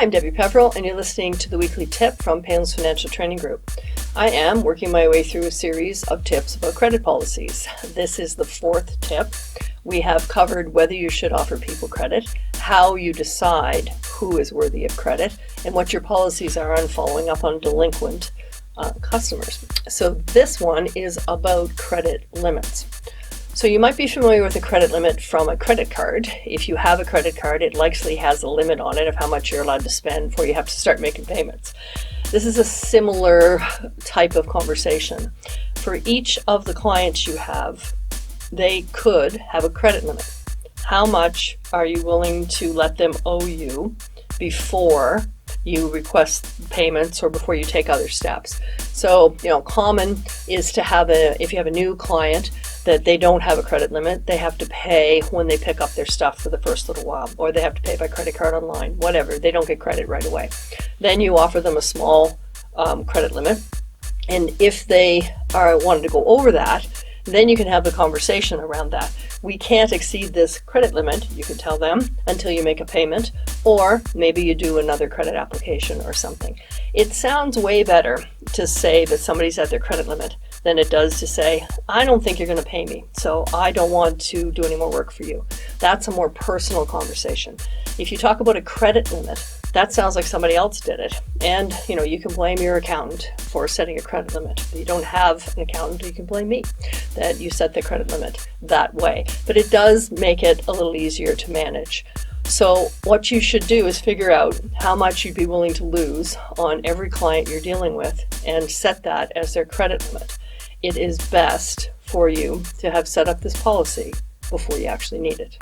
I'm Debi Peverill, and you're listening to the weekly tip from Palin's Financial Training Group. I am working my way through a series of tips about credit policies. This is the fourth tip. We have covered whether you should offer people credit, how you decide who is worthy of credit, and what your policies are on following up on delinquent customers. So this one is about credit limits. So you might be familiar with a credit limit from a credit card. If you have a credit card, it likely has a limit on it of how much you're allowed to spend before you have to start making payments. This is a similar type of conversation. For each of the clients you have, they could have a credit limit. How much are you willing to let them owe you before you request payments or before you take other steps? So, common is to have if you have a new client, that they don't have a credit limit, they have to pay when they pick up their stuff for the first little while, or they have to pay by credit card online, whatever. They don't get credit right away. Then you offer them a small credit limit. And if they wanted to go over that, then you can have the conversation around that. We can't exceed this credit limit, you can tell them, until you make a payment, or maybe you do another credit application or something. It sounds way better to say that somebody's at their credit limit than it does to say, I don't think you're going to pay me, so I don't want to do any more work for you. That's a more personal conversation. If you talk about a credit limit, that sounds like somebody else did it. And, you can blame your accountant for setting a credit limit. If you don't have an accountant, you can blame me that you set the credit limit that way. But it does make it a little easier to manage. So what you should do is figure out how much you'd be willing to lose on every client you're dealing with and set that as their credit limit. It is best for you to have set up this policy before you actually need it.